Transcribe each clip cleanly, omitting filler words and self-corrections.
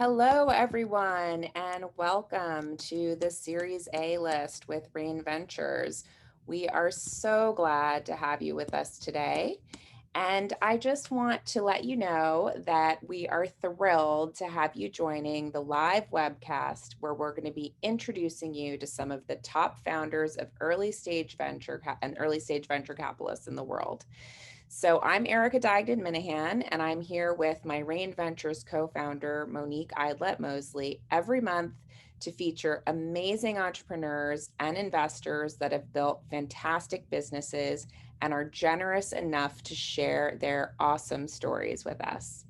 Hello, everyone, and welcome to the Series A list with Rain Ventures. We are so glad to have you with us today. And I just want to let you know that we are thrilled to have you joining the live webcast where we're going to be introducing you to some of the top founders of early stage venture capitalists in the world. So I'm Erica Digdon Minahan, and I'm here with my Rain Ventures co-founder, Monique Idlet Mosley, every month to feature amazing entrepreneurs and investors that have built fantastic businesses and are generous enough to share their awesome stories with us.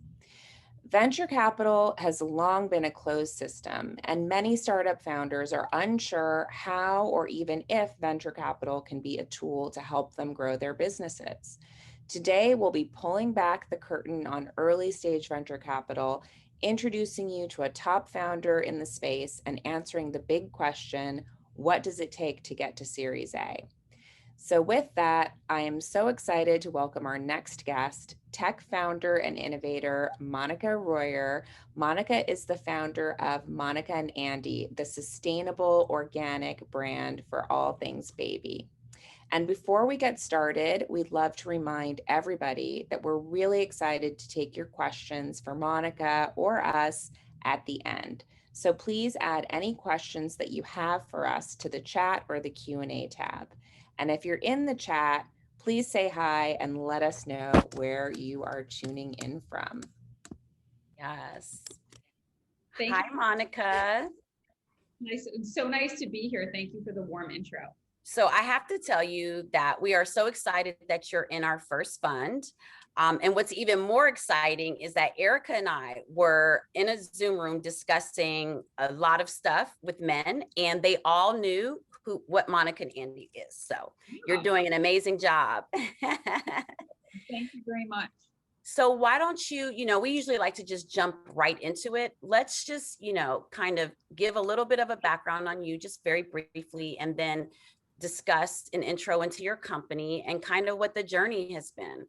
Venture capital has long been a closed system, and many startup founders are unsure how or even if venture capital can be a tool to help them grow their businesses. Today, we'll be pulling back the curtain on early stage venture capital, introducing you to a top founder in the space, and answering the big question, what does it take to get to Series A? So with that, I am so excited to welcome our next guest, tech founder and innovator, Monica Royer. Monica is the founder of Monica and Andy, the sustainable organic brand for all things baby. And before we get started, we'd love to remind everybody that we're really excited to take your questions for Monica or us at the end. So please add any questions that you have for us to the chat or the Q&A tab. And if you're in the chat, please say hi and let us know where you are tuning in from. Yes. Hi, Monica. Nice. It's so nice to be here. Thank you for the warm intro. So I have to tell you that we are so excited that you're in our first fund. And what's even more exciting is that Erica and I were in a Zoom room discussing a lot of stuff with men, and they all knew what Monica and Andy is. So you're doing an amazing job. Thank you very much. So why don't you, we usually like to just jump right into it. Let's just, kind of give a little bit of a background on you, just very briefly, and then discuss an intro into your company and kind of what the journey has been.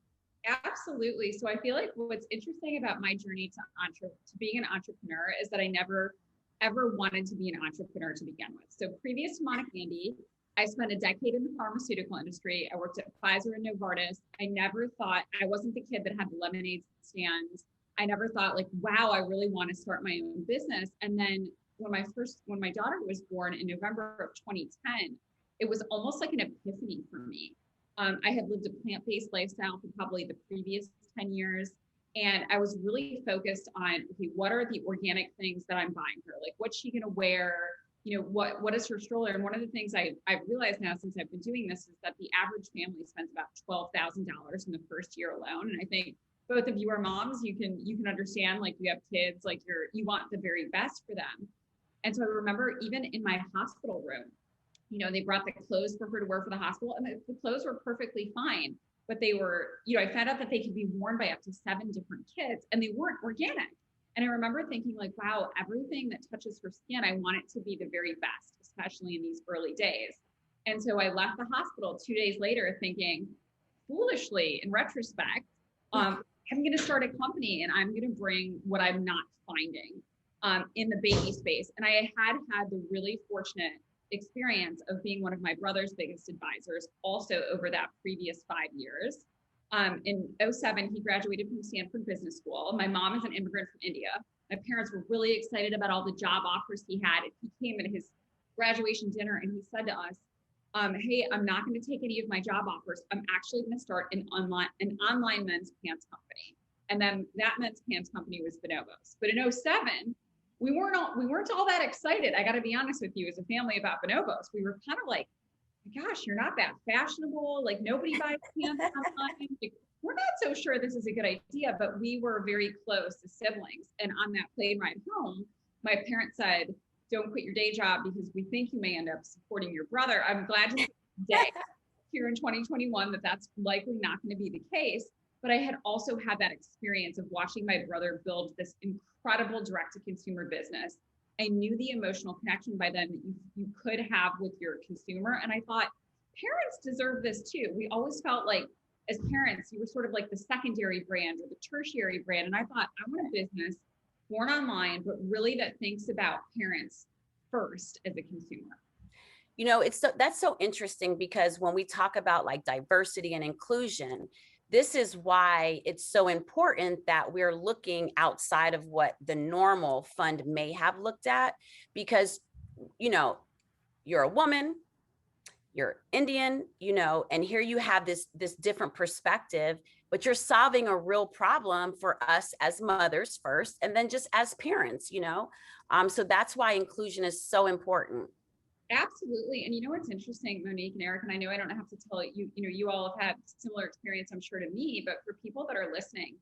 Absolutely. So I feel like what's interesting about my journey to being an entrepreneur is that I never ever wanted to be an entrepreneur to begin with. So previous to Monica Andy, I spent a decade in the pharmaceutical industry. I worked at Pfizer and Novartis. I never thought, I wasn't the kid that had the lemonade stands. I never thought like, wow, I really want to start my own business. And then when my daughter was born in November of 2010, it was almost like an epiphany for me. I had lived a plant-based lifestyle for probably the previous 10 years. And I was really focused on, okay, what are the organic things that I'm buying her? Like, what's she going to wear? What is her stroller? And one of the things I've realized now since I've been doing this is that the average family spends about $12,000 in the first year alone. And I think both of you are moms. You can understand, like, you have kids, like you want the very best for them. And so I remember even in my hospital room, they brought the clothes for her to wear for the hospital, and the clothes were perfectly fine, but they were, I found out that they could be worn by up to 7 different kids, and they weren't organic. And I remember thinking like, wow, everything that touches her skin, I want it to be the very best, especially in these early days. And so I left the hospital 2 days later thinking, foolishly, in retrospect, I'm going to start a company and I'm going to bring what I'm not finding in the baby space. And I had the really fortunate experience of being one of my brother's biggest advisors also over that previous 5 years. In 2007, he graduated from Stanford Business School. My mom is an immigrant from India. My parents were really excited about all the job offers he had. He came at his graduation dinner and he said to us, hey, I'm not going to take any of my job offers. I'm actually going to start an online men's pants company. And then that men's pants company was Bonobos. But in 2007, we weren't all that excited. I got to be honest with you, as a family, about Bonobos. We were kind of like, gosh, you're not that fashionable. Like, nobody buys pants online. Like, we're not so sure this is a good idea, but we were very close as siblings. And on that plane ride home, my parents said, don't quit your day job because we think you may end up supporting your brother. I'm glad to say here in 2021 that's likely not going to be the case. But I had also had that experience of watching my brother build this incredible direct-to-consumer business. I knew the emotional connection by then that you could have with your consumer. And I thought, parents deserve this too. We always felt like, as parents, you were sort of like the secondary brand or the tertiary brand. And I thought, I want a business born online, but really that thinks about parents first as a consumer. You know, that's so interesting, because when we talk about like diversity and inclusion, this is why it's so important that we're looking outside of what the normal fund may have looked at, because, you know, you're a woman, you're Indian, you know, and here you have this different perspective, but you're solving a real problem for us as mothers first, and then just as parents, you know. So that's why inclusion is so important. Absolutely. And you know what's interesting, Monique and Eric, and I know I don't have to tell you, you know, you all have had similar experience, I'm sure, to me, but for people that are listening,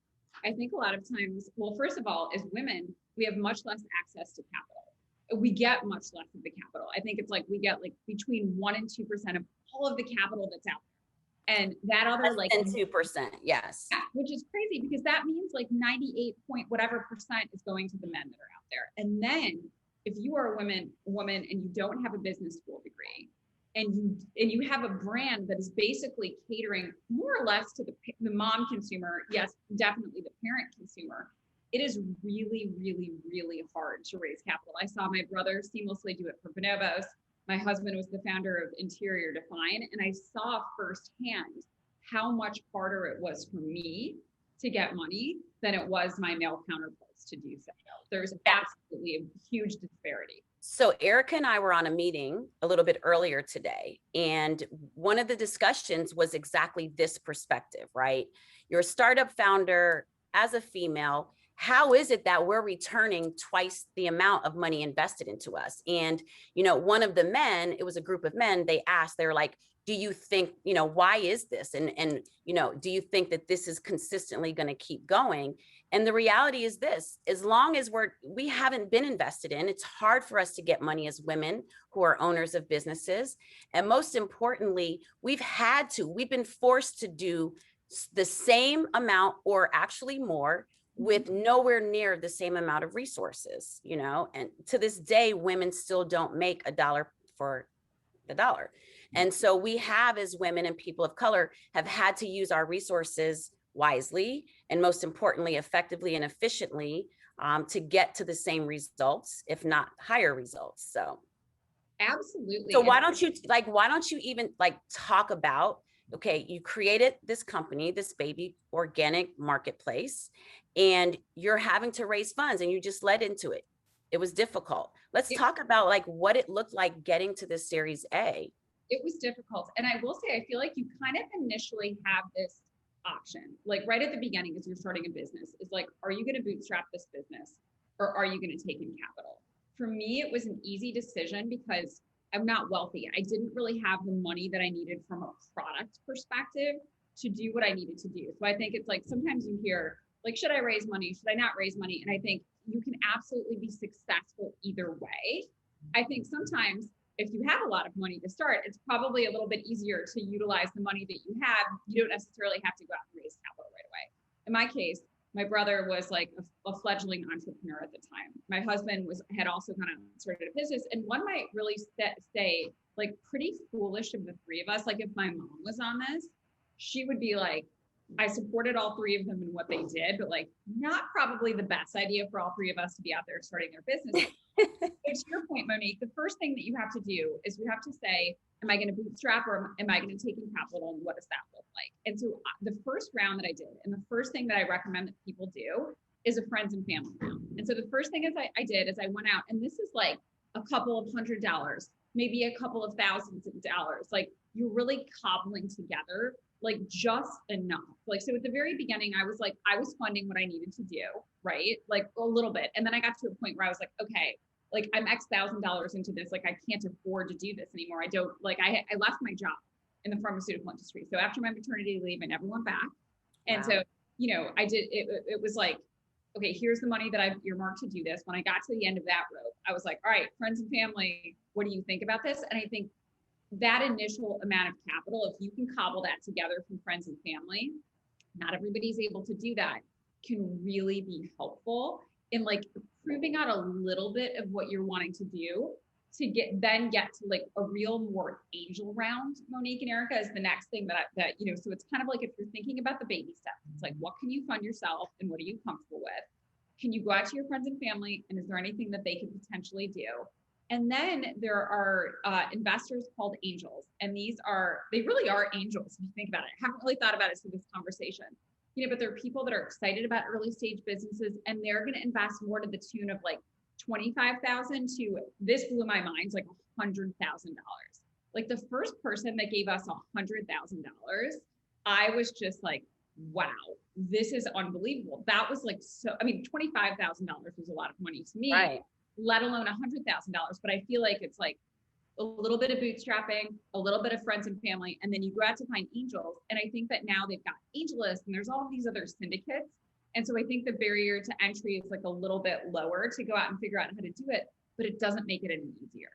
I think a lot of times, well, first of all, as women, we have much less access to capital. We get much less of the capital. I think it's like we get like between 1% and 2% of all of the capital that's out there. And that other Less like than 2%, yes. yeah, which is crazy because that means like 98 point whatever percent is going to the men that are out there. And then if you are a woman and you don't have a business school degree, and you have a brand that is basically catering more or less to the mom consumer, yes, definitely the parent consumer, it is really, really, really hard to raise capital. I saw my brother seamlessly do it for Bonobos. My husband was the founder of Interior Define, and I saw firsthand how much harder it was for me to get money than it was my male counterparts to do so. There's absolutely a huge disparity. So Erica and I were on a meeting a little bit earlier today, and one of the discussions was exactly this perspective, right? You're a startup founder as a female. How is it that we're returning twice the amount of money invested into us? And, you know, one of the men, it was a group of men, they asked, they were like, do you think, you know, why is this? And, you know, do you think that this is consistently going to keep going? And the reality is this: as long as we haven't been invested in, it's hard for us to get money as women who are owners of businesses. And most importantly, we've been forced to do the same amount or actually more with nowhere near the same amount of resources, you know. And to this day, women still don't make a dollar for the dollar. And so we have, as women and people of color, have had to use our resources wisely, and most importantly, effectively and efficiently, to get to the same results, if not higher results. So absolutely. So why don't you even like talk about, okay, you created this company, this baby organic marketplace, and you're having to raise funds and you just led into it. It was difficult. Let's talk about like what it looked like getting to this Series A. It was difficult. And I will say, I feel like you kind of initially have this option, like right at the beginning, as you're starting a business, is like, are you going to bootstrap this business or are you going to take in capital? For me, it was an easy decision because I'm not wealthy. I didn't really have the money that I needed from a product perspective to do what I needed to do. So I think it's like sometimes you hear, like, should I raise money? Should I not raise money? And I think you can absolutely be successful either way. I think sometimes if you have a lot of money to start, it's probably a little bit easier to utilize the money that you have. You don't necessarily have to go out and raise capital right away. In my case, my brother was like a fledgling entrepreneur at the time. My husband had also kind of started a business, and one might really say like pretty foolish of the three of us. Like if my mom was on this, she would be like, I supported all three of them in what they did, but like not probably the best idea for all three of us to be out there starting their business. To your point, Monique, the first thing that you have to do is you have to say, am I going to bootstrap or am I going to take in capital, and what does that look like? And so the first round that I did, and the first thing that I recommend that people do, is a friends and family round. And so the first thing I did is I went out, and this is like a couple of $100s, maybe a couple of thousands of dollars. Like you're really cobbling together like just enough. Like, so at the very beginning, I was funding what I needed to do, right? Like a little bit. And then I got to a point where I was like, okay, like I'm X $1,000s into this. Like I can't afford to do this anymore. I don't like, I left my job in the pharmaceutical industry. So after my maternity leave, I never went back. And so, you know, I did, it was like, okay, here's the money that I've earmarked to do this. When I got to the end of that rope, I was like, all right, friends and family, what do you think about this? And I think that initial amount of capital, if you can cobble that together from friends and family, not everybody's able to do that, can really be helpful in like proving out a little bit of what you're wanting to do to get to like a real more angel round. Monique and Erica is the next thing that you know, so it's kind of like if you're thinking about the baby steps, it's like, what can you fund yourself and what are you comfortable with? can you go out to your friends and family? And is there anything that they could potentially do? And then there are investors called angels. And they really are angels if you think about it. I haven't really thought about it through this conversation. But there are people that are excited about early stage businesses, and they're going to invest more to the tune of like 25,000 to, this blew my mind, like $100,000. Like the first person that gave us $100,000, I was just like, wow, this is unbelievable. That was like, so, I mean, $25,000 was a lot of money to me, Right. let alone $100,000. But I feel like it's like a little bit of bootstrapping, a little bit of friends and family, and then you go out to find angels. And I think that now they've got AngelList and there's all of these other syndicates. And so I think the barrier to entry is like a little bit lower to go out and figure out how to do it, but it doesn't make it any easier.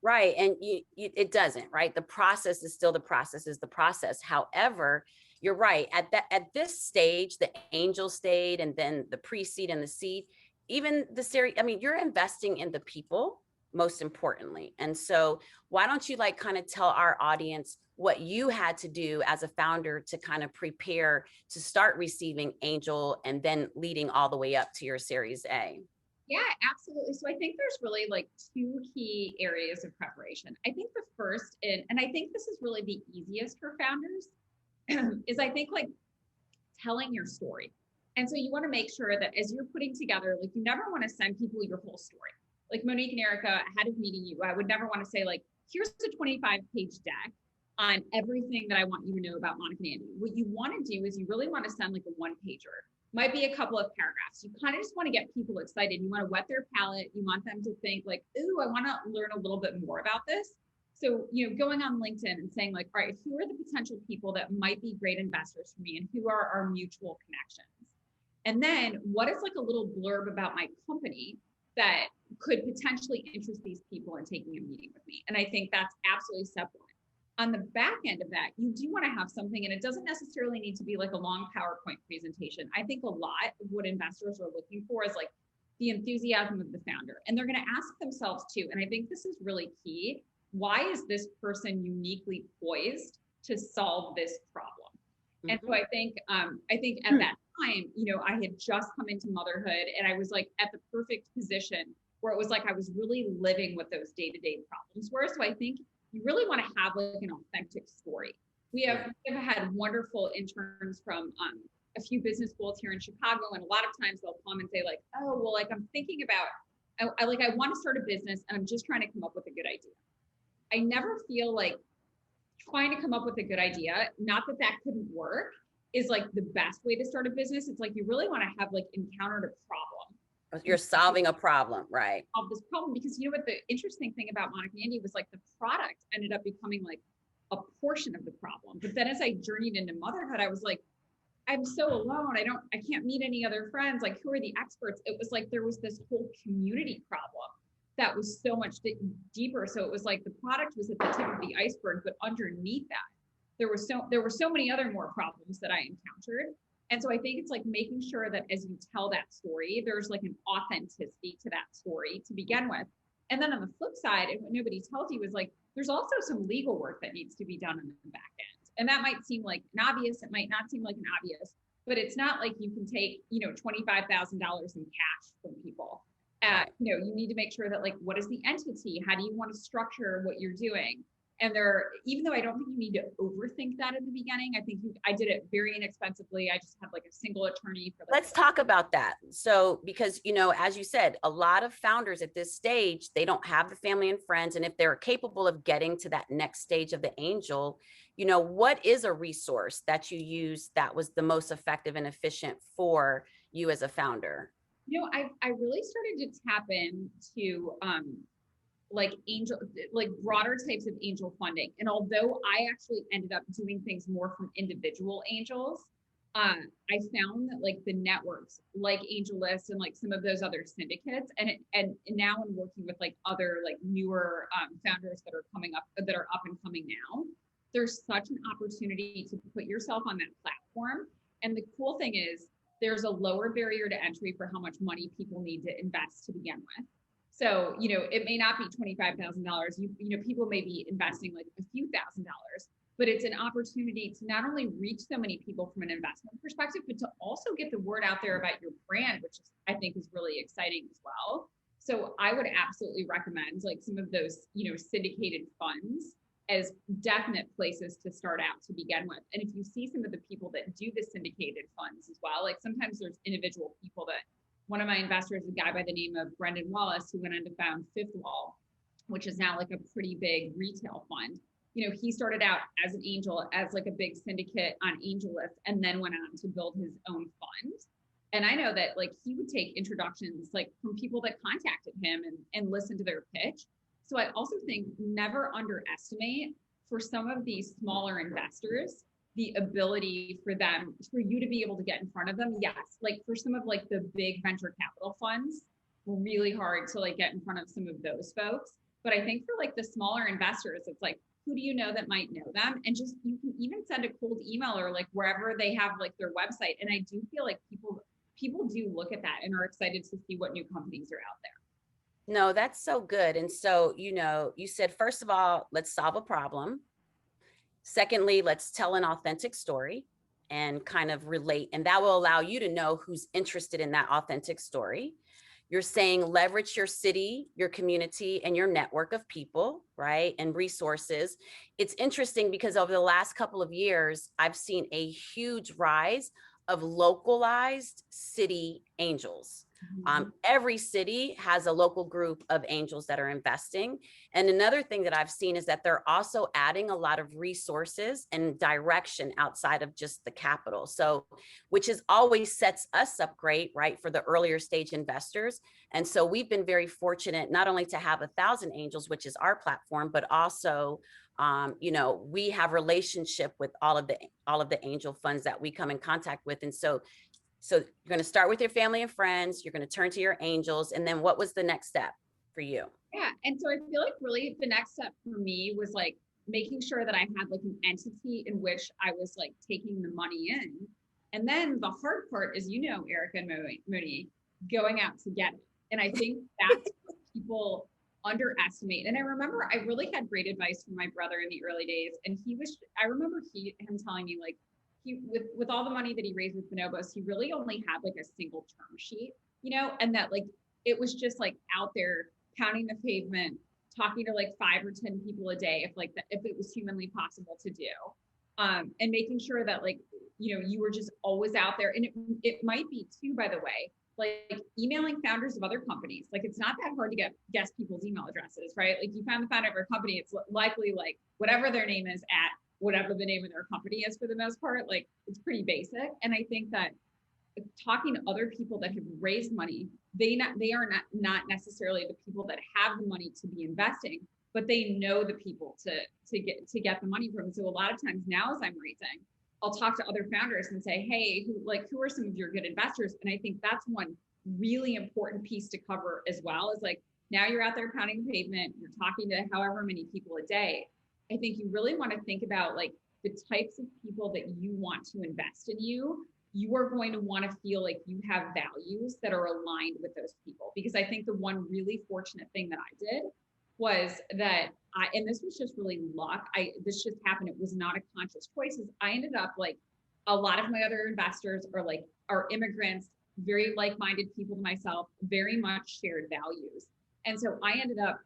Right. And it doesn't, right? The process is still the process is the process. However, you're right. At this stage, the angel stage and then the pre-seed and the seed, even the series, I mean, you're investing in the people most importantly. And so why don't you like kind of tell our audience what you had to do as a founder to kind of prepare to start receiving angel and then leading all the way up to your Series A? Yeah, absolutely. So I think there's really like two key areas of preparation. I think the first, and I think this is really the easiest for founders, is I think like telling your story. And so you want to make sure that as you're putting together, like you never want to send people your whole story. Like Monique and Erica, ahead of meeting you, I would never want to say like, here's a 25-page deck on everything that I want you to know about Monica and Andy. What you want to do is you really want to send like a one-pager. Might be a couple of paragraphs. You kind of just want to get people excited. You want to whet their palate. You want them to think like, ooh, I want to learn a little bit more about this. So, going on LinkedIn and saying like, all right, who are the potential people that might be great investors for me and who are our mutual connections? And then what is like a little blurb about my company that could potentially interest these people in taking a meeting with me? And I think that's absolutely step one. On the back end of that, you do want to have something, and it doesn't necessarily need to be like a long PowerPoint presentation. I think a lot of what investors are looking for is like the enthusiasm of the founder. And they're going to ask themselves too, and I think this is really key, why is this person uniquely poised to solve this problem? Mm-hmm. And so I think at that time, I had just come into motherhood and I was like at the perfect position where it was like I was really living what those day-to-day problems were. So I think you really want to have like an authentic story. We have had wonderful interns from a few business schools here in Chicago, and a lot of times they'll come and say like, oh, well, like I'm thinking about, I want to start a business and I'm just trying to come up with a good idea. I never feel like trying to come up with a good idea, not that that couldn't work, is like the best way to start a business. It's like you really want to have like encountered a problem. You're solving a problem, right? Solve this problem, because you know what the interesting thing about Monica and Andy was, like the product ended up becoming like a portion of the problem. But then as I journeyed into motherhood, I was like, I'm so alone. I can't meet any other friends. Like, who are the experts? It was like there was this whole community problem that was so much deeper. So it was like the product was at the tip of the iceberg, but underneath that, there were so many other more problems that I encountered. And so I think it's like making sure that as you tell that story, there's like an authenticity to that story to begin with. And then on the flip side, and what nobody tells you is like, there's also some legal work that needs to be done on the back end. And that might seem like an obvious, it might not seem like an obvious, but it's not like you can take, $25,000 in cash from people. You need to make sure that like, what is the entity? How do you want to structure what you're doing? And even though I don't think you need to overthink that in the beginning, I think I did it very inexpensively. I just had like a single attorney for Let's talk about that. So, because, as you said, a lot of founders at this stage, they don't have the family and friends. And if they're capable of getting to that next stage of the angel, what is a resource that you use that was the most effective and efficient for you as a founder? I really started to tap into, broader types of angel funding. And although I actually ended up doing things more from individual angels, I found that like the networks like AngelList and like some of those other syndicates, and now in working with like other like newer founders that are coming up, that are up and coming now, there's such an opportunity to put yourself on that platform. And the cool thing is there's a lower barrier to entry for how much money people need to invest to begin with. So, it may not be $25,000. People may be investing like a few $1,000s, but it's an opportunity to not only reach so many people from an investment perspective, but to also get the word out there about your brand, which is, I think is really exciting as well. So I would absolutely recommend like some of those, syndicated funds as definite places to start out to begin with. And if you see some of the people that do the syndicated funds as well, like sometimes there's individual people that, one of my investors, a guy by the name of Brendan Wallace, who went on to found Fifth Wall, which is now like a pretty big retail fund. He started out as an angel, as like a big syndicate on AngelList, and then went on to build his own fund. And I know that like he would take introductions like from people that contacted him and listen to their pitch. So I also think never underestimate for some of these smaller investors the ability for you to be able to get in front of them. Yes, like for some of like the big venture capital funds, really hard to like get in front of some of those folks. But I think for like the smaller investors, it's like, who do you know that might know them? And just, you can even send a cold email or like wherever they have like their website. And I do feel like people do look at that and are excited to see what new companies are out there. No, that's so good. And so, you said, first of all, let's solve a problem. Secondly, let's tell an authentic story and kind of relate, and that will allow you to know who's interested in that authentic story. You're saying leverage your city, your community, and your network of people, right? And resources. It's interesting because over the last couple of years, I've seen a huge rise of localized city angels. Every city has a local group of angels that are investing. And another thing that I've seen is that they're also adding a lot of resources and direction outside of just the capital. So, which is always sets us up great, right, for the earlier stage investors. And so we've been very fortunate not only to have 1,000 Angels, which is our platform, but also we have relationship with all of the angel funds that we come in contact with. And so you're going to start with your family and friends, you're going to turn to your angels. And then what was the next step for you? Yeah. And so I feel like really the next step for me was like making sure that I had like an entity in which I was like taking the money in. And then the hard part is, Erica and Mooney, going out to get it. And I think that's what people underestimate. And I remember I really had great advice from my brother in the early days. And I remember him telling me like, with all the money that he raised with Bonobos, he really only had like a single term sheet, and that like it was just like out there pounding the pavement, talking to like 5 or 10 people a day, if it was humanly possible to do, and making sure that like you were just always out there. And it might be too, by the way, like emailing founders of other companies. Like it's not that hard to guess people's email addresses, right? Like you found the founder of a company, it's likely like whatever their name is at whatever the name of their company is for the most part. Like it's pretty basic. And I think that talking to other people that have raised money, they are not necessarily the people that have the money to be investing, but they know the people to get the money from. So a lot of times now, as I'm raising, I'll talk to other founders and say, hey, who are some of your good investors? And I think that's one really important piece to cover as well, is like, now you're out there pounding the pavement, you're talking to however many people a day. I think you really want to think about like the types of people that you want to invest in you. You are going to want to feel like you have values that are aligned with those people. Because I think the one really fortunate thing that I did was that and this was just really luck. This just happened. It was not a conscious choice. I ended up like a lot of my other investors are immigrants, very like-minded people to myself, very much shared values. And so I ended up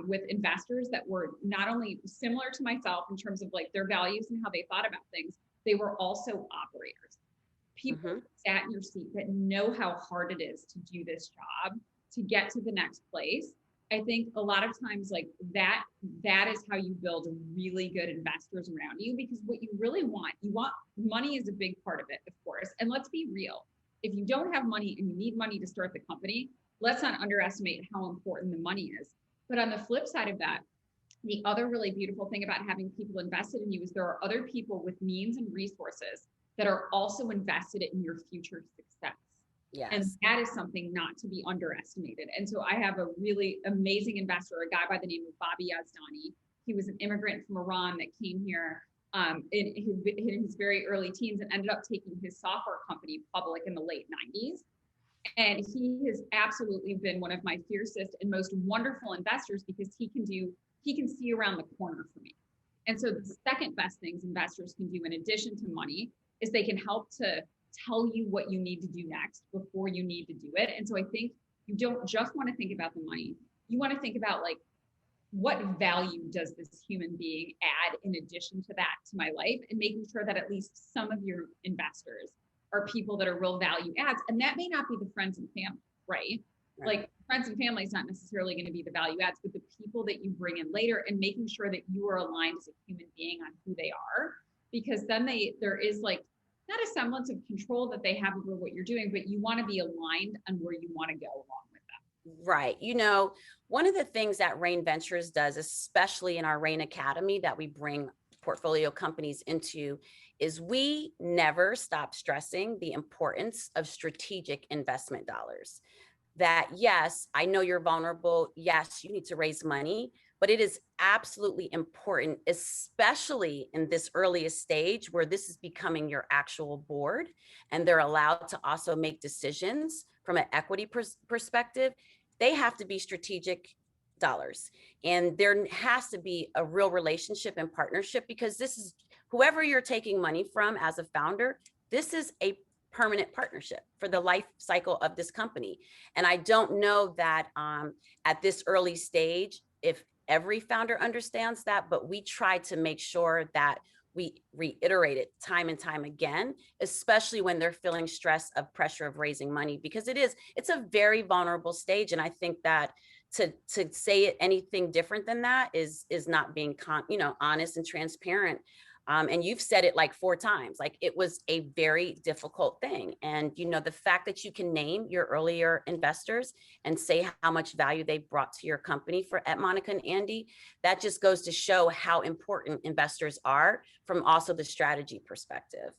with investors that were not only similar to myself in terms of like their values and how they thought about things, they were also operators. People sat in your seat that know how hard it is to do this job, to get to the next place. I think a lot of times like that is how you build really good investors around you, because what you really want money is a big part of it, of course. And let's be real. If you don't have money and you need money to start the company, let's not underestimate how important the money is. But on the flip side of that, the other really beautiful thing about having people invested in you is there are other people with means and resources that are also invested in your future success. Yes. And that is something not to be underestimated. And so I have a really amazing investor, a guy by the name of Bobby Yazdani. He was an immigrant from Iran that came here in his very early teens and ended up taking his software company public in the late 90s. And he has absolutely been one of my fiercest and most wonderful investors, because he can see around the corner for me. And so the second best things investors can do in addition to money is they can help to tell you what you need to do next before you need to do it. And so I think you don't just want to think about the money. You want to think about like, what value does this human being add in addition to that to my life, and making sure that at least some of your investors are people that are real value adds. And that may not be the friends and family, right? Like friends and family is not necessarily going to be the value adds, but the people that you bring in later, and making sure that you are aligned as a human being on who they are, because then there is like not a semblance of control that they have over what you're doing, but you want to be aligned on where you want to go along with them. Right. You know, one of the things that Rain Ventures does, especially in our Rain Academy that we bring portfolio companies into, is we never stop stressing the importance of strategic investment dollars. That yes, I know you're vulnerable. Yes, you need to raise money, but it is absolutely important, especially in this earliest stage where this is becoming your actual board and they're allowed to also make decisions from an equity perspective. They have to be strategic dollars, and there has to be a real relationship and partnership, because this is whoever you're taking money from as a founder, this is a permanent partnership for the life cycle of this company. And I don't know that at this early stage, if every founder understands that, but we try to make sure that we reiterate it time and time again, especially when they're feeling stress of pressure of raising money, because it's a very vulnerable stage. And I think that to say it anything different than that is not being honest and transparent. And you've said it like 4 times, like it was a very difficult thing. And, you know, the fact that you can name your earlier investors and say how much value they brought to your company at Monica and Andy, that just goes to show how important investors are from also the strategy perspective.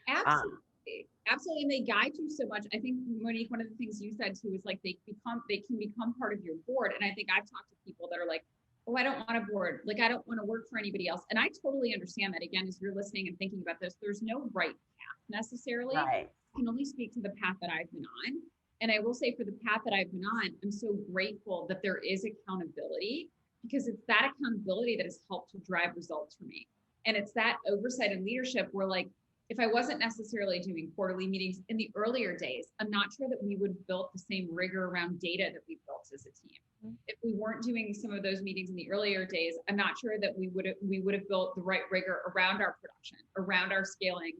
Absolutely. Absolutely. And they guide you so much. I think, Monique, one of the things you said too is like they can become part of your board. And I think I've talked to people that are like, oh, I don't want a board. Like, I don't want to work for anybody else. And I totally understand that. Again, as you're listening and thinking about this, there's no right path necessarily. Right. I can only speak to the path that I've been on. And I will say, for the path that I've been on, I'm so grateful that there is accountability, because it's that accountability that has helped to drive results for me. And it's that oversight and leadership where, like, if I wasn't necessarily doing quarterly meetings in the earlier days, I'm not sure that we would have built the same rigor around data that we've built as a team. If we weren't doing some of those meetings in the earlier days, I'm not sure that we would have built the right rigor around our production, around our scaling,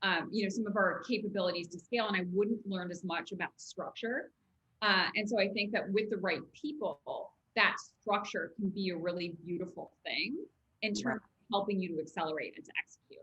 some of our capabilities to scale, and I wouldn't learn as much about structure. And so I think that with the right people, that structure can be a really beautiful thing in terms of helping you to accelerate and to execute.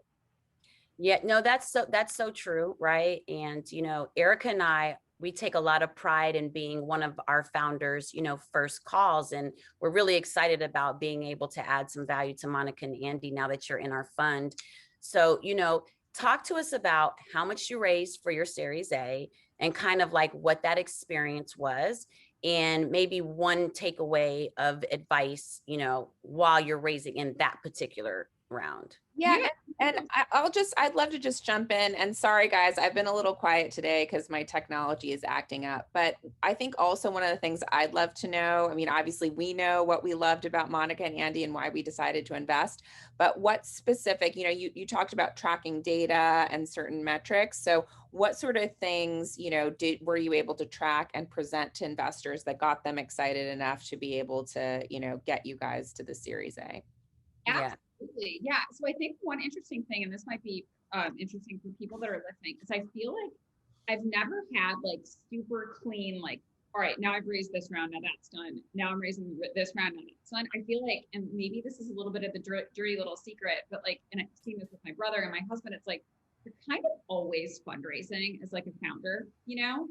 Yeah, no, that's so true, right? And, you know, Erica and I, we take a lot of pride in being one of our founders, you know, first calls. And we're really excited about being able to add some value to Monica and Andy now that you're in our fund. So, you know, talk to us about how much you raised for your Series A and kind of like what that experience was, and maybe one takeaway of advice, you know, while you're raising in that particular round. Yeah, and I'd love to just jump in. And sorry, guys, I've been a little quiet today because my technology is acting up. But I think also one of the things I'd love to know, I mean, obviously we know what we loved about Monica and Andy and why we decided to invest, but what specific, you know, you talked about tracking data and certain metrics. So what sort of things, you know, were you able to track and present to investors that got them excited enough to be able to, you know, get you guys to the Series A? Yeah. Absolutely. Yeah. So I think one interesting thing, and this might be interesting for people that are listening, is I feel like I've never had like super clean, like, all right, now I've raised this round, now that's done. Now I'm raising this round, now that's done. I feel like, and maybe this is a little bit of the dirty little secret, but like, and I've seen this with my brother and my husband, it's like, you're kind of always fundraising as like a founder, you know?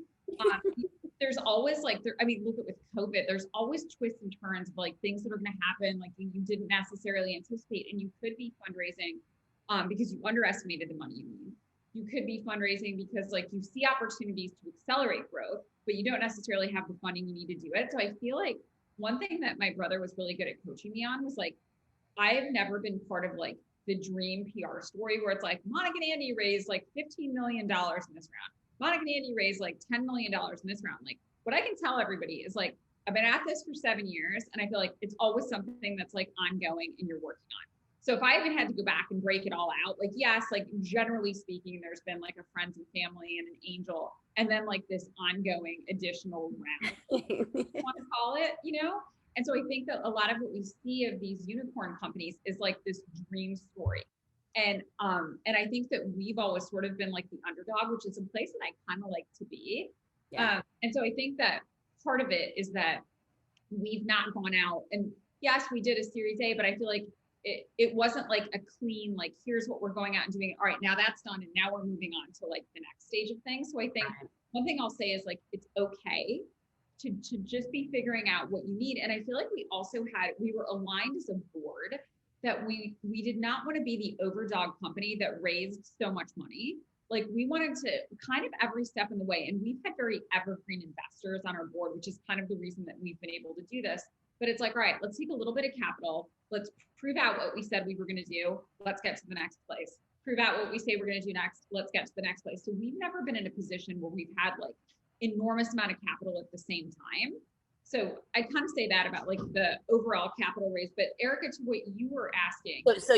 There's always like, look at with COVID, there's always twists and turns of like things that are going to happen, like you didn't necessarily anticipate, and you could be fundraising because you underestimated the money you need. You could be fundraising because like you see opportunities to accelerate growth, but you don't necessarily have the funding you need to do it. So I feel like one thing that my brother was really good at coaching me on was like, I've never been part of like the dream PR story where it's like Monica and Andy raised like $15 million in this round. Monica and Andy raised like $10 million in this round. Like, what I can tell everybody is like, I've been at this for 7 years, and I feel like it's always something that's like ongoing and you're working on. So if I even had to go back and break it all out, like, yes, like generally speaking, there's been like a friends and family and an angel, and then like this ongoing additional round, want to call it, you know? And so I think that a lot of what we see of these unicorn companies is like this dream story. And I think that we've always sort of been like the underdog, which is a place that I kind of like to be. Yeah. And so I think that part of it is that we've not gone out and yes, we did a series A, but I feel like it wasn't like a clean, like, here's what we're going out and doing. All right, now that's done. And now we're moving on to like the next stage of things. So I think one thing I'll say is like, it's okay to just be figuring out what you need. And I feel like we were aligned as a board that we did not want to be the overdog company that raised so much money. Like we wanted to kind of every step in the way. And we've had very evergreen investors on our board, which is kind of the reason that we've been able to do this. But it's like, all right, let's take a little bit of capital. Let's prove out what we said we were going to do. Let's get to the next place. Prove out what we say we're going to do next. Let's get to the next place. So we've never been in a position where we've had like enormous amount of capital at the same time. So I kind of say that about like the overall capital raise. But Erica, to what you were asking. So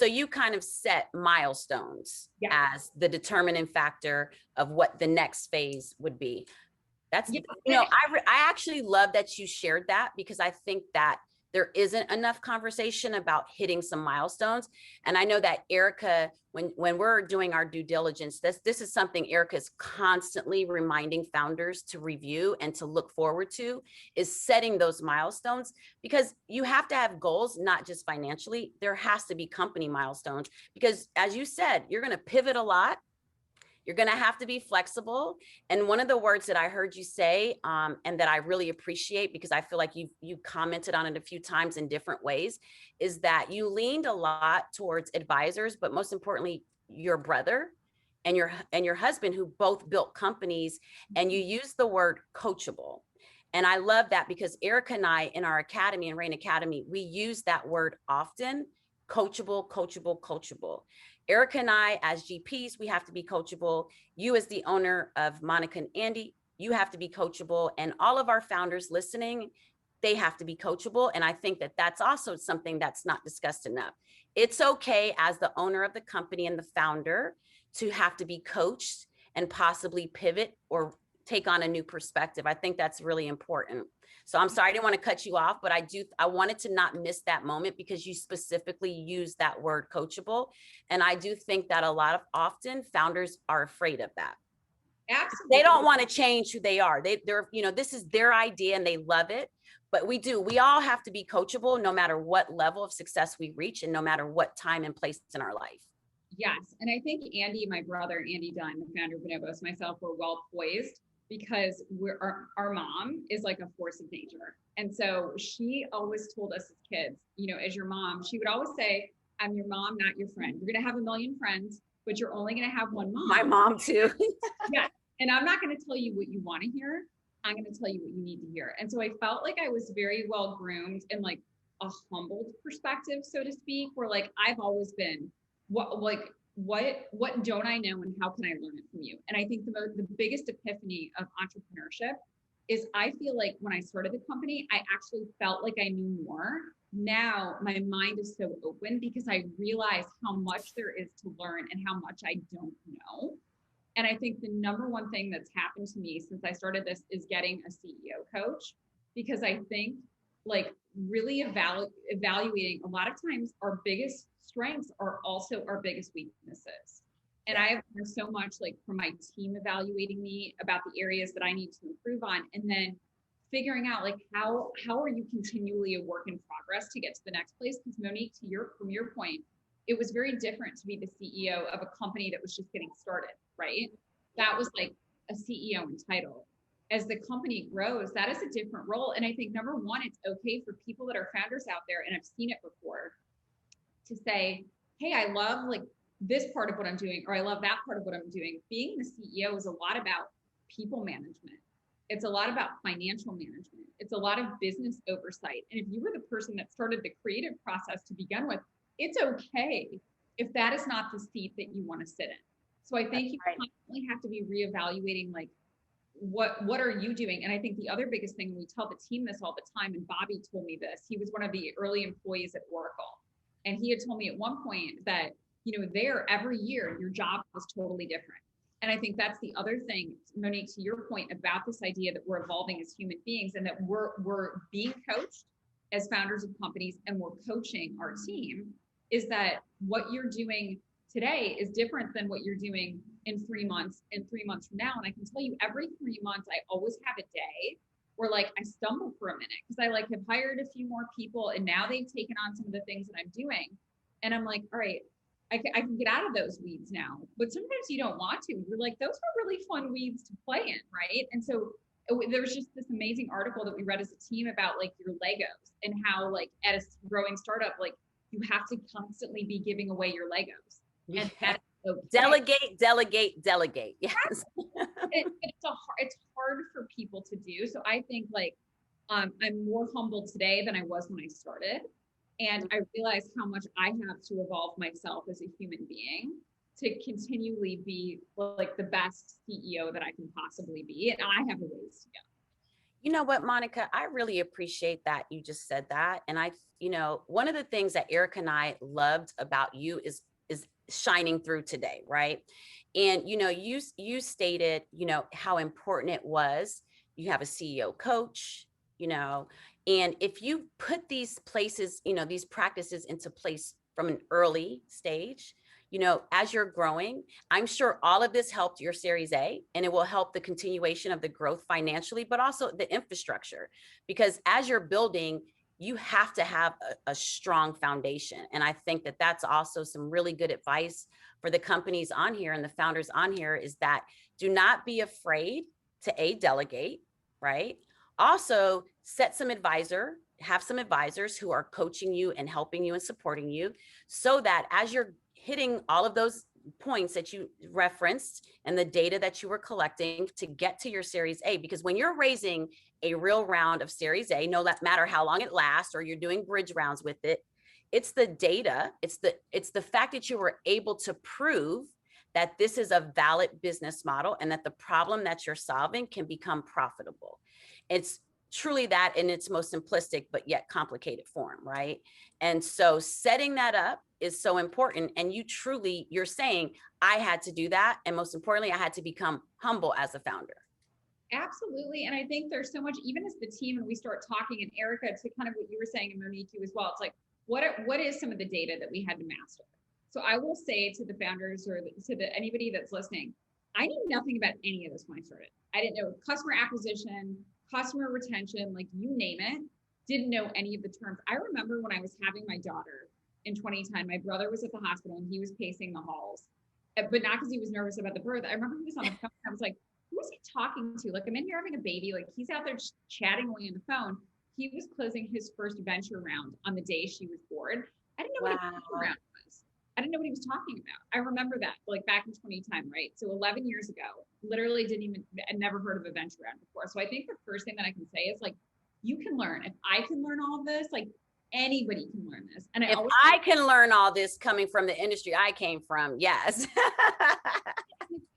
you kind of set milestones as the determining factor of what the next phase would be. That's, you know, I actually love that you shared that, because I think that there isn't enough conversation about hitting some milestones. And I know that Erica, when we're doing our due diligence, this is something Erica is constantly reminding founders to review and to look forward to, is setting those milestones, because you have to have goals, not just financially. There has to be company milestones, because as you said, you're going to pivot a lot. You're going to have to be flexible. And one of the words that I heard you say, and that I really appreciate, because I feel like you commented on it a few times in different ways, is that you leaned a lot towards advisors, but most importantly, your brother and your husband, who both built companies, and you used the word coachable. And I love that, because Erica and I in our academy, in Rain Academy, we use that word often: coachable, coachable, coachable. Erica and I, as GPs, we have to be coachable. You, as the owner of Monica and Andy, you have to be coachable. And all of our founders listening, they have to be coachable. And I think that that's also something that's not discussed enough. It's okay as the owner of the company and the founder to have to be coached and possibly pivot or take on a new perspective. I think that's really important. So I'm sorry, I didn't want to cut you off, but I wanted to not miss that moment, because you specifically used that word coachable. And I do think that a lot of often founders are afraid of that. Absolutely. They don't want to change who they are. They're, you know, this is their idea and they love it. But we all have to be coachable, no matter what level of success we reach and no matter what time and place in our life. Yes. And I think Andy, my brother, Andy Dunn, the founder of Bonobos, myself, were well poised, because our mom is like a force of nature. And so she always told us as kids, you know, as your mom, she would always say, I'm your mom, not your friend. You're going to have a million friends, but you're only going to have one mom. My mom too. Yeah. And I'm not going to tell you what you want to hear. I'm going to tell you what you need to hear. And so I felt like I was very well groomed in like a humbled perspective, so to speak, where like I've always been what don't I know and how can I learn it from you? And I think the biggest epiphany of entrepreneurship is I feel like when I started the company, I actually felt like I knew more. Now my mind is so open, because I realize how much there is to learn and how much I don't know. And I think the number one thing that's happened to me since I started this is getting a CEO coach, because I think like really evaluating, a lot of times our biggest strengths are also our biggest weaknesses. And I have learned so much like from my team evaluating me about the areas that I need to improve on, and then figuring out like how are you continually a work in progress to get to the next place. Because Monique, from your point, it was very different to be the CEO of a company that was just getting started, right? That was like a CEO in title. As the company grows, that is a different role. And I think number one, it's okay for people that are founders out there, and I've seen it before, to say, hey, I love like this part of what I'm doing, or I love that part of what I'm doing. Being the CEO is a lot about people management. It's a lot about financial management. It's a lot of business oversight. And if you were the person that started the creative process to begin with, it's okay if that is not the seat that you want to sit in. So I think you constantly have to be reevaluating like, what are you doing? And I think the other biggest thing, we tell the team this all the time, and Bobby told me this, he was one of the early employees at Oracle. And he had told me at one point that, there every year your job was totally different. And I think that's the other thing, Monique, to your point about this idea that we're evolving as human beings and that we're being coached as founders of companies and we're coaching our team, is that what you're doing today is different than what you're doing in 3 months and 3 months from now. And I can tell you every 3 months, I always have a day where like I stumble for a minute because I like have hired a few more people and now they've taken on some of the things that I'm doing. And I'm like, all right, I can get out of those weeds now. But sometimes you don't want to. You're like, those are really fun weeds to play in, right? And so there was just this amazing article that we read as a team about like your Legos and how like at a growing startup, like you have to constantly be giving away your Legos. And that's okay. Delegate. Yes. It's hard for people to do. So I think like I'm more humble today than I was when I started. And I realize how much I have to evolve myself as a human being to continually be like the best CEO that I can possibly be. And I have a ways to go. You know what, Monica, I really appreciate that you just said that. And one of the things that Erica and I loved about you is shining through today, right? And you stated, how important it was. You have a CEO coach, and if you put these places, these practices into place from an early stage, as you're growing, I'm sure all of this helped your Series A, and it will help the continuation of the growth financially, but also the infrastructure, because as you're building, you have to have a strong foundation. And I think that that's also some really good advice for the companies on here and the founders on here, is that do not be afraid to delegate, right? Also have some advisors who are coaching you and helping you and supporting you, so that as you're hitting all of those points that you referenced and the data that you were collecting to get to your Series A, because when you're raising a real round of Series A, no matter how long it lasts, or you're doing bridge rounds with it, it's the data, it's the fact that you were able to prove that this is a valid business model and that the problem that you're solving can become profitable. It's truly that in its most simplistic but yet complicated form, right? And so setting that up is so important. And you're saying I had to do that, and most importantly, I had to become humble as a founder. Absolutely. And I think there's so much, even as the team, and we start talking, and Erica, to kind of what you were saying, and Monique, you as well, it's like, what is some of the data that we had to master? So I will say to the founders or to anybody that's listening, I knew nothing about any of this when I started. I didn't know customer acquisition, customer retention, like you name it, didn't know any of the terms. I remember when I was having my daughter in 2010, my brother was at the hospital and he was pacing the halls, but not because he was nervous about the birth. I remember he was on the phone. I was like, who is he talking to? Like, I'm in here having a baby. Like, he's out there just chatting away on the phone. He was closing his first venture round on the day she was born. I didn't know what a venture round was. I didn't know what he was talking about. I remember that, like back in 2010, right? So 11 years ago, literally I never heard of a venture round before. So I think the first thing that I can say is like, you can learn. If I can learn all of this, like anybody can learn this. And if I can learn all this coming from the industry I came from, yes.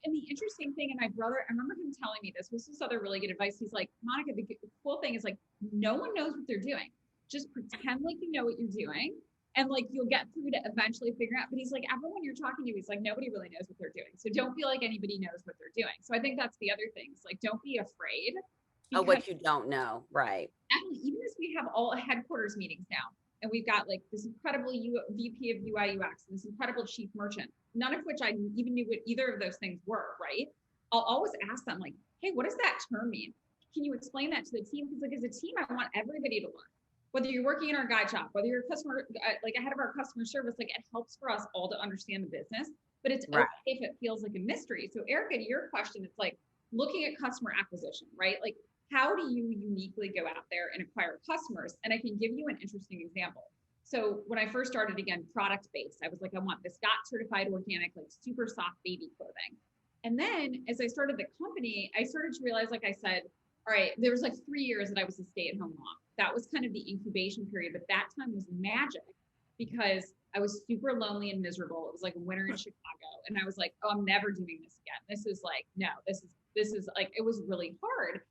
And the interesting thing, and my brother, I remember him telling me this was this other really good advice. He's like, Monica, the cool thing is like, no one knows what they're doing. Just pretend like you know what you're doing. And like, you'll get through to eventually figure out. But he's like, everyone you're talking to, he's like, nobody really knows what they're doing. So don't feel like anybody knows what they're doing. So I think that's the other thing. It's like, don't be afraid of what you don't know. Right. Even as we have all headquarters meetings now, and we've got like this incredible VP of UI UX and this incredible chief merchant, none of which I even knew what either of those things were, right? I'll always ask them like, hey, what does that term mean? Can you explain that to the team? Because like as a team, I want everybody to learn. Whether you're working in our guide shop, whether you're a customer, like ahead of our customer service, like it helps for us all to understand the business, but it's okay if it feels like a mystery. So Erica, to your question, it's like looking at customer acquisition, right? Like, how do you uniquely go out there and acquire customers? And I can give you an interesting example. So when I first started, again, product-based, I was like, I want this Scott certified organic, like super soft baby clothing. And then as I started the company, I started to realize, like I said, all right, there was like 3 years that I was a stay-at-home mom. That was kind of the incubation period, but that time was magic because I was super lonely and miserable. It was like winter in Chicago. And I was like, oh, I'm never doing this again. This is like, no, this is like, it was really hard.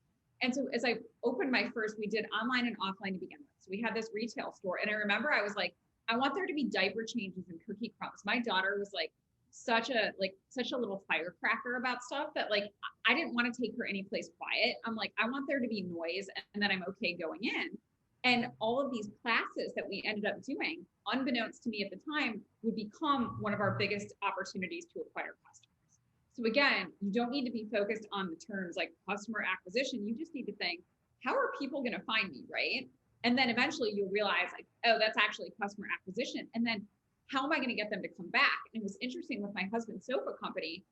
And so as I opened my first, we did online and offline to begin with. So we had this retail store. And I remember I was like, I want there to be diaper changes and cookie crumbs. My daughter was like such a little firecracker about stuff that like I didn't want to take her any place quiet. I'm like, I want there to be noise and then I'm okay going in. And all of these classes that we ended up doing, unbeknownst to me at the time, would become one of our biggest opportunities to acquire customers. So again, you don't need to be focused on the terms like customer acquisition. You just need to think, how are people going to find me, right? And then eventually you'll realize like, oh, that's actually customer acquisition. And then how am I going to get them to come back? And it was interesting with my husband's sofa company,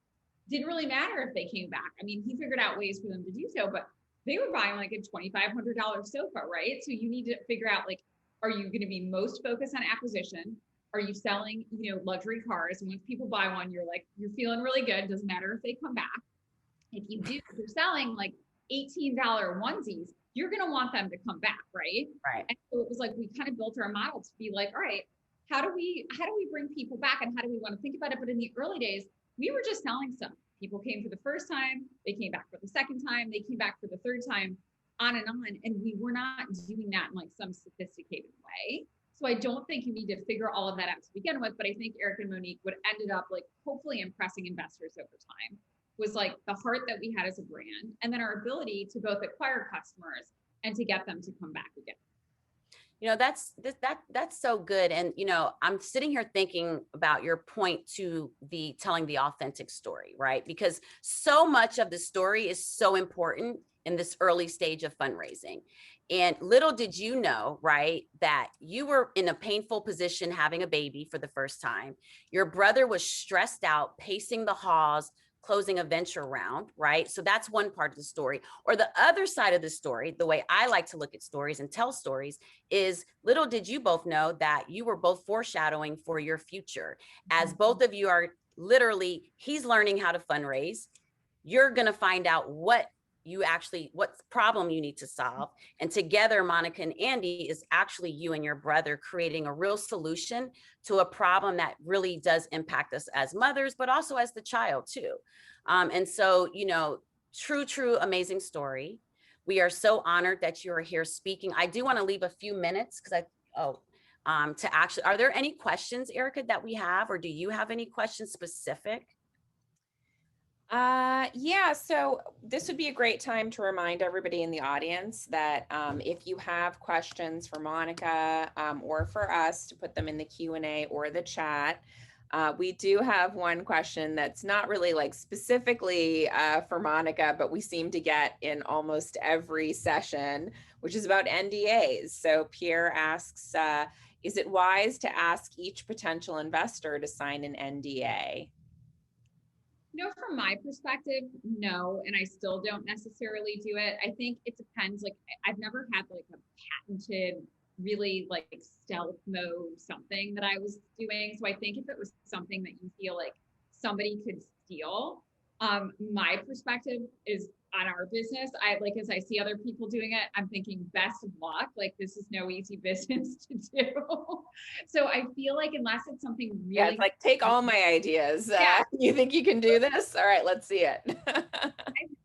didn't really matter if they came back. I mean, he figured out ways for them to do so, but they were buying like a $2,500 sofa, right? So you need to figure out like, are you going to be most focused on acquisition? Are you selling, luxury cars? And once people buy one, you're feeling really good. Doesn't matter if they come back. If you're selling like $18 onesies, you're going to want them to come back, right? Right. And so it was like, we kind of built our model to be like, all right, how do we bring people back and how do we want to think about it? But in the early days, we were just selling stuff. People came for the first time, they came back for the second time, they came back for the third time, on and on. And we were not doing that in like some sophisticated way. So I don't think you need to figure all of that out to begin with. But I think Eric and Monique would ended up like hopefully impressing investors over time was like the heart that we had as a brand, and then our ability to both acquire customers and to get them to come back again. That's so good. And, I'm sitting here thinking about your point to the telling the authentic story, right? Because so much of the story is so important in this early stage of fundraising. And little did you know, right, that you were in a painful position having a baby for the first time. Your brother was stressed out, pacing the halls, closing a venture round, right? So that's one part of the story. Or the other side of the story, the way I like to look at stories and tell stories, is little did you both know that you were both foreshadowing for your future. As both of you are literally, he's learning how to fundraise. You're going to find out what problem you need to solve. And together, Monica and Andy, is actually you and your brother creating a real solution to a problem that really does impact us as mothers, but also as the child too. And so, true, amazing story. We are so honored that you are here speaking. I do want to leave a few minutes to actually, are there any questions, Erica, that we have, or do you have any questions specific? Yeah, so this would be a great time to remind everybody in the audience that if you have questions for Monica or for us, to put them in the Q&A or the chat. We do have one question that's not really like specifically for Monica, but we seem to get in almost every session, which is about NDAs. So Pierre asks, is it wise to ask each potential investor to sign an NDA? From my perspective, no, and I still don't necessarily do it. I think it depends. Like, I've never had like a patented, really like stealth mode something that I was doing. So I think if it was something that you feel like somebody could steal, my perspective is on our business. As I see other people doing it, I'm thinking best of luck. Like, this is no easy business to do. So I feel like unless it's something really, yeah, it's like, take all my ideas. Yeah. You think you can do this? All right, let's see it. I'm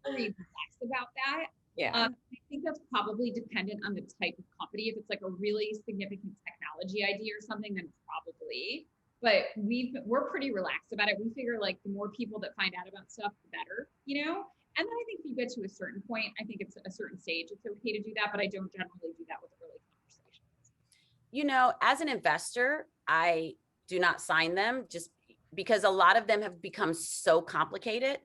very relaxed about that. Yeah. I think that's probably dependent on the type of company. If it's like a really significant technology idea or something, then probably. But we're pretty relaxed about it. We figure like the more people that find out about stuff, the better, And then I think if you get to a certain point, I think it's a certain stage, it's okay to do that, but I don't generally do that with early conversations. As an investor, I do not sign them just because a lot of them have become so complicated.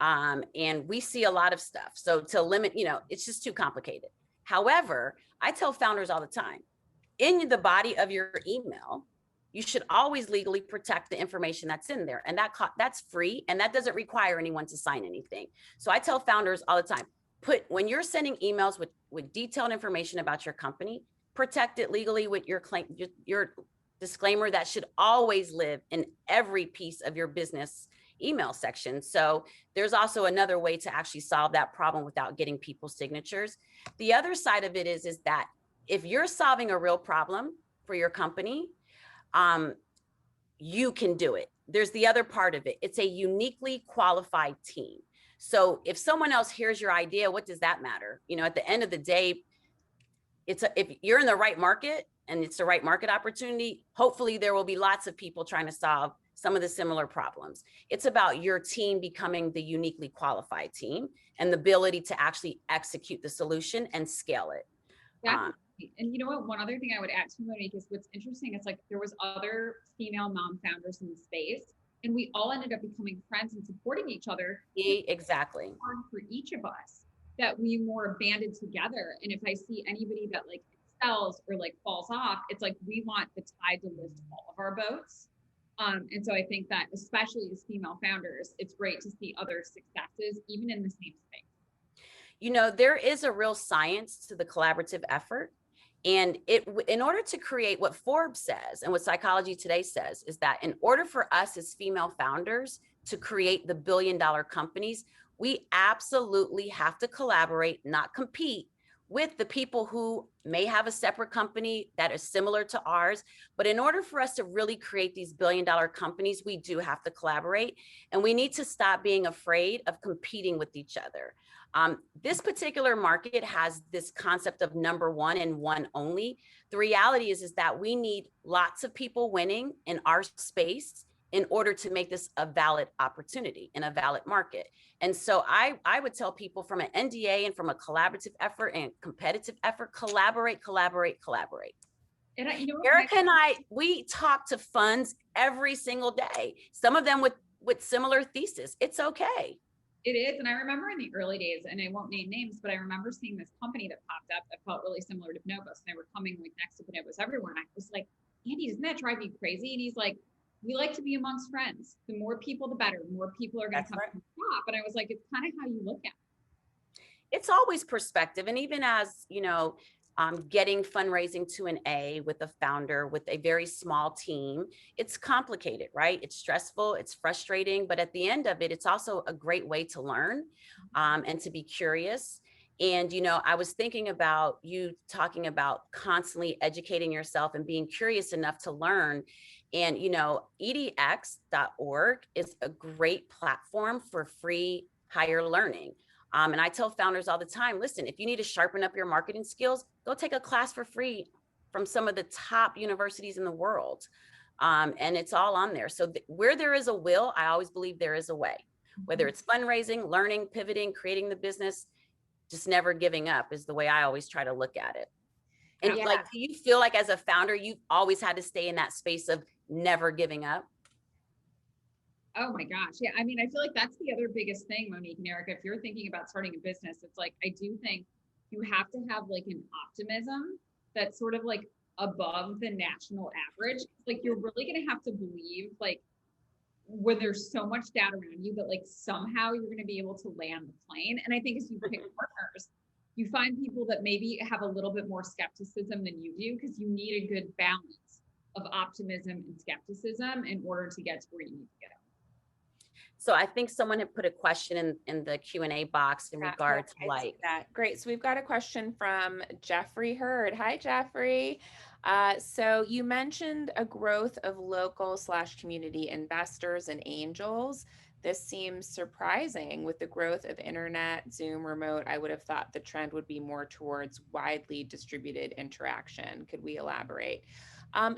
And we see a lot of stuff. So to limit, it's just too complicated. However, I tell founders all the time, in the body of your email, you should always legally protect the information that's in there. And that's free. And that doesn't require anyone to sign anything. So I tell founders all the time, when you're sending emails with detailed information about your company, protect it legally with your disclaimer that should always live in every piece of your business email section. So there's also another way to actually solve that problem without getting people's signatures. The other side of it is that if you're solving a real problem for your company, you can do it. There's the other part of it. It's a uniquely qualified team. So if someone else hears your idea, what does that matter? At the end of the day, if you're in the right market, and it's the right market opportunity, hopefully there will be lots of people trying to solve some of the similar problems. It's about your team becoming the uniquely qualified team and the ability to actually execute the solution and scale it. Definitely. And you know what? One other thing I would add to Monique is what's interesting is like there was other female mom founders in the space, and we all ended up becoming friends and supporting each other. Exactly. For each of us that we more banded together. And if I see anybody that like excels or like falls off, it's like we want the tide to lift all of our boats. And so I think that especially as female founders, it's great to see other successes even in the same space. You know, there is a real science to the collaborative effort. And in order to create what Forbes says and what Psychology Today says is that in order for us as female founders to create the billion-dollar companies, we absolutely have to collaborate, not compete with the people who may have a separate company that is similar to ours. But in order for us to really create these billion-dollar companies, we do have to collaborate, and we need to stop being afraid of competing with each other. This particular market has this concept of number one and one only. The reality is that we need lots of people winning in our space in order to make this a valid opportunity in a valid market. And so I would tell people from an NDA and from a collaborative effort and competitive effort, collaborate. And you know, Erica and I, we talk to funds every single day, some of them with similar thesis. It's okay. it is. And I remember in the early days, and I won't name names, but I remember seeing this company that popped up that felt really similar to Bonobos. And they were coming like next to Bonobos everywhere. And I was like, Andy, doesn't that drive you crazy? And he's like, we like to be amongst friends. The more people, the better. The more people are going to come to the shop. And I was like, it's kind of how you look at it. It's always perspective. And even as, you know, getting fundraising to an A with a founder with a very small team, it's complicated, right? It's stressful, it's frustrating, but at the end of it, it's also a great way to learn and to be curious. And, you know, I was thinking about you talking about constantly educating yourself and being curious enough to learn. And, you know, edx.org is a great platform for free higher learning. And I tell founders all the time, listen, if you need to sharpen up your marketing skills, go take a class for free from some of the top universities in the world. And it's all on there. So where there is a will, I always believe there is a way, whether it's fundraising, learning, pivoting, creating the business, just never giving up is the way I always try to look at it. And like, do you feel like as a founder, you've always had to stay in that space of never giving up? Oh my gosh. Yeah. I mean, I feel like that's the other biggest thing, Monique and Erica. If you're thinking about starting a business, it's like, I do think you have to have like an optimism that's sort of like above the national average. Like you're really going to have to believe like when there's so much doubt around you that like somehow you're going to be able to land the plane. And I think as you pick partners, you find people that maybe have a little bit more skepticism than you do because you need a good balance of optimism and skepticism in order to get to where you need to get. So I think someone had put a question in the Q&A box in regard to like that. Great. So we've got a question from Jeffrey Hurd. Hi, Jeffrey. So you mentioned a growth of local/community investors and angels. This seems surprising with the growth of internet, Zoom, remote. I would have thought the trend would be more towards widely distributed interaction. Could we elaborate?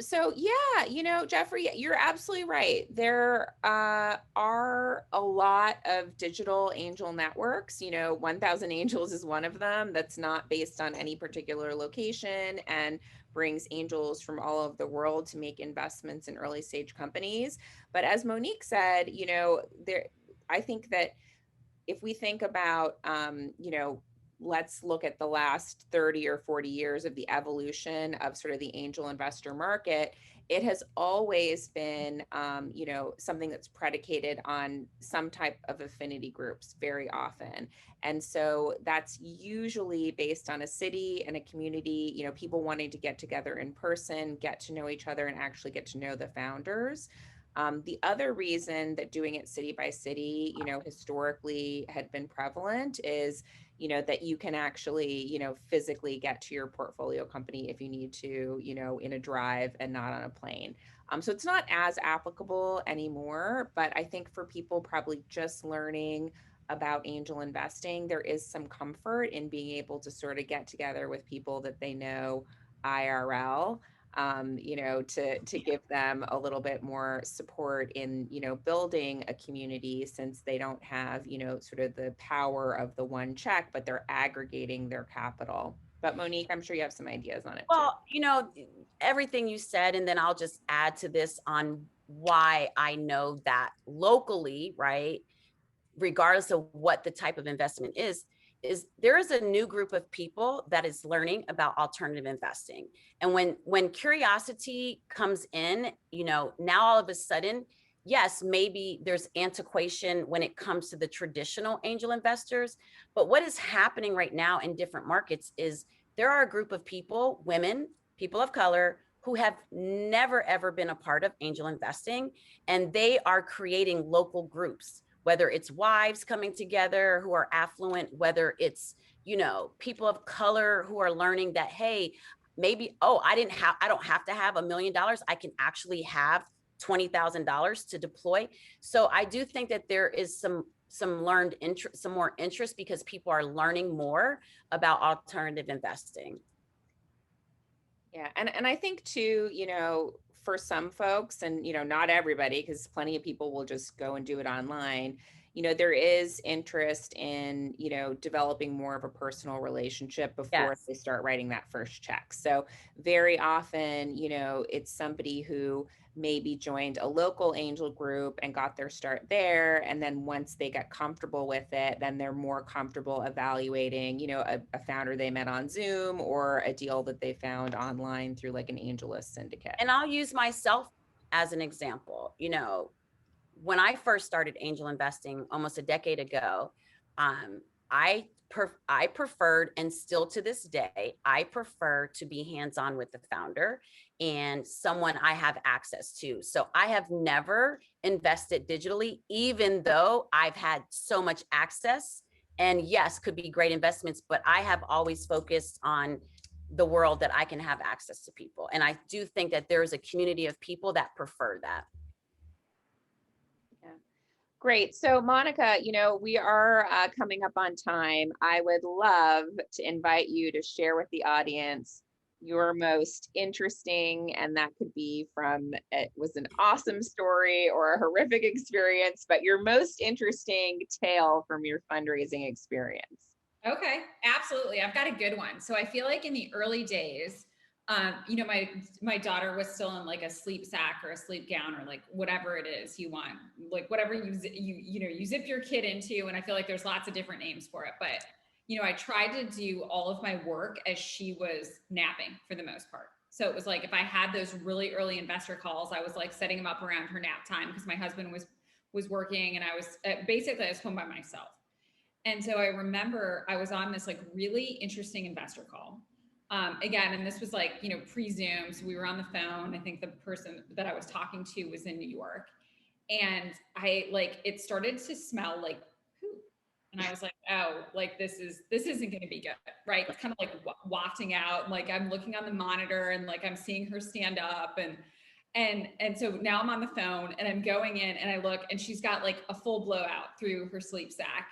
So yeah, you know, Jeffrey, you're absolutely right. There are a lot of digital angel networks. You know, 1000 Angels is one of them that's not based on any particular location and brings angels from all over the world to make investments in early stage companies. But as Monique said, you know, I think that if we think about, you know, let's look at the last 30 or 40 years of the evolution of sort of the angel investor market. It has always been, you know, something that's predicated on some type of affinity groups very often. And so that's usually based on a city and a community, you know, people wanting to get together in person, get to know each other, and actually get to know the founders. The other reason that doing it city by city, you know, historically had been prevalent is, you know, that you can actually, you know, physically get to your portfolio company if you need to, you know, in a drive and not on a plane. So it's not as applicable anymore, but I think for people probably just learning about angel investing, there is some comfort in being able to sort of get together with people that they know IRL. to give them a little bit more support in, building a community, since they don't have, sort of the power of the one check, but they're aggregating their capital. But Monique, I'm sure you have some ideas on it too. Well, everything you said, and then I'll just add to this on why I know that locally, right? Regardless of what the type of investment is there is a new group of people that is learning about alternative investing. And when curiosity comes in, now all of a sudden, yes, maybe there's antiquation when it comes to the traditional angel investors, but what is happening right now in different markets is there are a group of people, women, people of color, who have never ever been a part of angel investing, and they are creating local groups, whether it's wives coming together who are affluent, whether it's, people of color who are learning that, hey, maybe, oh, I don't have to have $1 million. I can actually have $20,000 to deploy. So I do think that there is some learned interest, some more interest, because people are learning more about alternative investing. Yeah. And I think too, for some folks, and, not everybody, because plenty of people will just go and do it online, there is interest in, developing more of a personal relationship before Yes. they start writing that first check. So very often, it's somebody who maybe joined a local angel group and got their start there. And then once they get comfortable with it, then they're more comfortable evaluating, a founder they met on Zoom, or a deal that they found online through like an AngelList syndicate. And I'll use myself as an example. When I first started angel investing almost a decade ago, I preferred, and still to this day, I prefer to be hands-on with the founder and someone I have access to. So I have never invested digitally, even though I've had so much access, and yes, could be great investments, but I have always focused on the world that I can have access to people. And I do think that there is a community of people that prefer that. Yeah. Great. So Monica, we are coming up on time. I would love to invite you to share with the audience your most interesting, and that could be from, it was an awesome story or a horrific experience, but your most interesting tale from your fundraising experience. Okay, absolutely. I've got a good one. So I feel like in the early days, my daughter was still in like a sleep sack or a sleep gown, or like whatever it is you want, like whatever you zip your kid into. And I feel like there's lots of different names for it, but I tried to do all of my work as she was napping for the most part. So it was like, if I had those really early investor calls, I was like setting them up around her nap time, because my husband was working, and I was basically, I was home by myself. And so I remember I was on this like really interesting investor call. Again, and this was like, pre-Zoom. So we were on the phone. I think the person that I was talking to was in New York. And it started to smell like poop. And I was like, oh, like this isn't going to be good. Right. It's kind of like wafting out. Like I'm looking on the monitor, and like I'm seeing her stand up, and so now I'm on the phone, and I'm going in, and I look, and she's got like a full blowout through her sleep sack.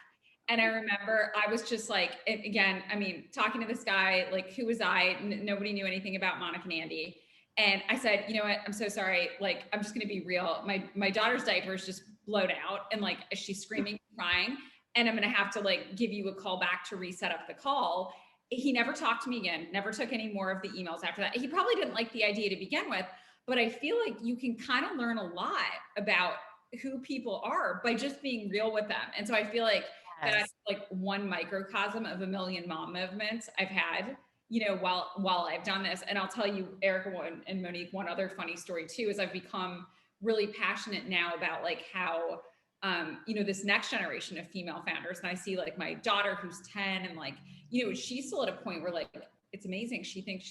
And I remember I was just like, again, I mean, talking to this guy, like, who was I? Nobody knew anything about Monica and Andy. And I said, you know what? I'm so sorry. Like, I'm just going to be real. My daughter's diaper is just blown out, and like, she's screaming, crying, and I'm going to have to like give you a call back to reset up the call. He never talked to me again, never took any more of the emails after that. He probably didn't like the idea to begin with, but I feel like you can kind of learn a lot about who people are by just being real with them. And so I feel like that's like one microcosm of a million mom movements I've had, while I've done this. And I'll tell you, Erica and Monique, one other funny story too, is I've become really passionate now about like how, this next generation of female founders. And I see like my daughter who's 10, and like, she's still at a point where like, it's amazing. She thinks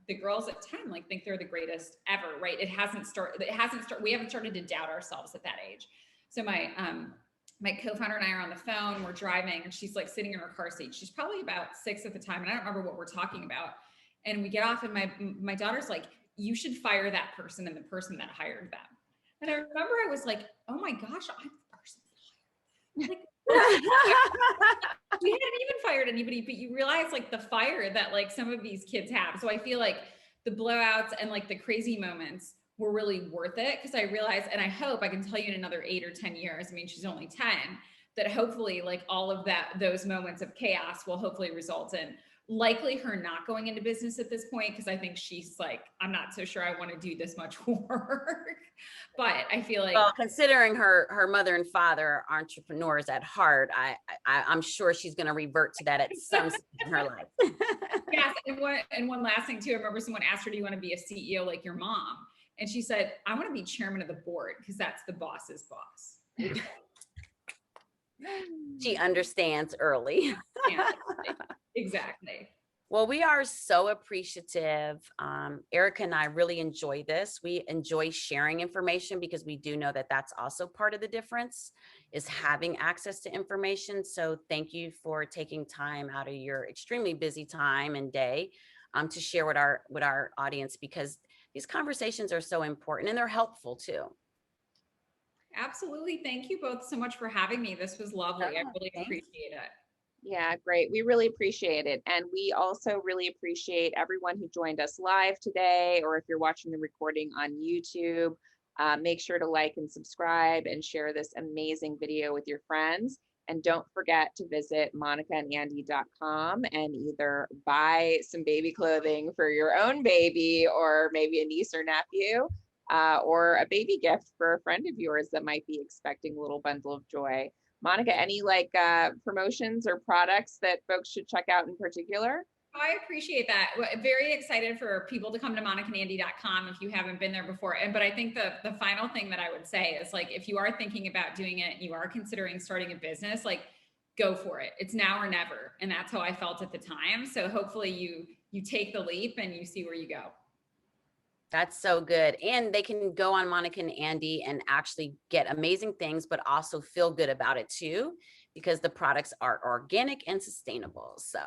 the girls at 10 like think they're the greatest ever, right? We haven't started to doubt ourselves at that age. So my co-founder and I are on the phone, we're driving, and she's like sitting in her car seat. She's probably about 6 at the time, and I don't remember what we're talking about. And we get off, and my daughter's like, you should fire that person and the person that hired them. And I remember I was like, oh my gosh, I'm the person that hired them. Like, we hadn't even fired anybody, but you realize like the fire that like some of these kids have. So I feel like the blowouts and like the crazy moments were really worth it, because I realized, and I hope I can tell you in another 8 or 10 years, I mean, she's only 10, that hopefully like all of those moments of chaos will hopefully result in likely her not going into business at this point, because I think she's like, I'm not so sure I want to do this much work. But I feel like, well, considering her mother and father are entrepreneurs at heart, I'm sure she's going to revert to that at some stage in her life. yes. And one last thing too, I remember someone asked her, do you want to be a CEO like your mom? And she said, I want to be chairman of the board, because that's the boss's boss. She understands early. Yeah, exactly. Well, we are so appreciative. Erica and I really enjoy this. We enjoy sharing information because we do know that that's also part of the difference, is having access to information. So thank you for taking time out of your extremely busy time and day to share with our audience, because these conversations are so important and they're helpful too. Absolutely. Thank you both so much for having me. This was lovely. I really appreciate it. Yeah, great. We really appreciate it. And we also really appreciate everyone who joined us live today, or if you're watching the recording on YouTube, make sure to like and subscribe and share this amazing video with your friends. And don't forget to visit monicaandandy.com and either buy some baby clothing for your own baby, or maybe a niece or nephew, or a baby gift for a friend of yours that might be expecting a little bundle of joy. Monica, any like promotions or products that folks should check out in particular? I appreciate that. Very excited for people to come to monicaandandy.com if you haven't been there before. But I think the final thing that I would say is, like, if you are thinking about doing it, you are considering starting a business, like, go for it. It's now or never. And that's how I felt at the time. So hopefully you take the leap and you see where you go. That's so good. And they can go on Monica and Andy and actually get amazing things, but also feel good about it too, because the products are organic and sustainable. So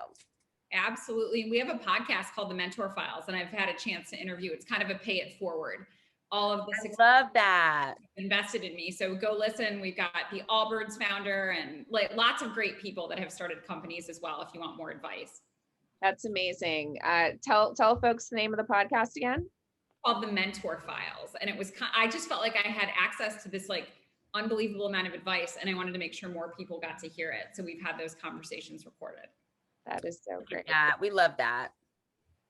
absolutely. We have a podcast called The Mentor Files, and I've had a chance to interview. It's kind of a pay it forward. All of this I love that. Invested in me. So go listen. We've got the Allbirds founder and like lots of great people that have started companies as well, if you want more advice. That's amazing. Tell folks the name of the podcast again. Called The Mentor Files. And it was, I just felt like I had access to this like unbelievable amount of advice, and I wanted to make sure more people got to hear it. So we've had those conversations recorded. That is so great. Yeah, we love that.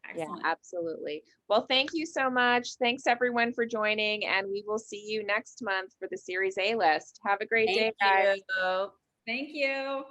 Excellent. Yeah, absolutely. Well, thank you so much. Thanks everyone for joining, and we will see you next month for the Series A list. Have a great day, guys. You. Thank you.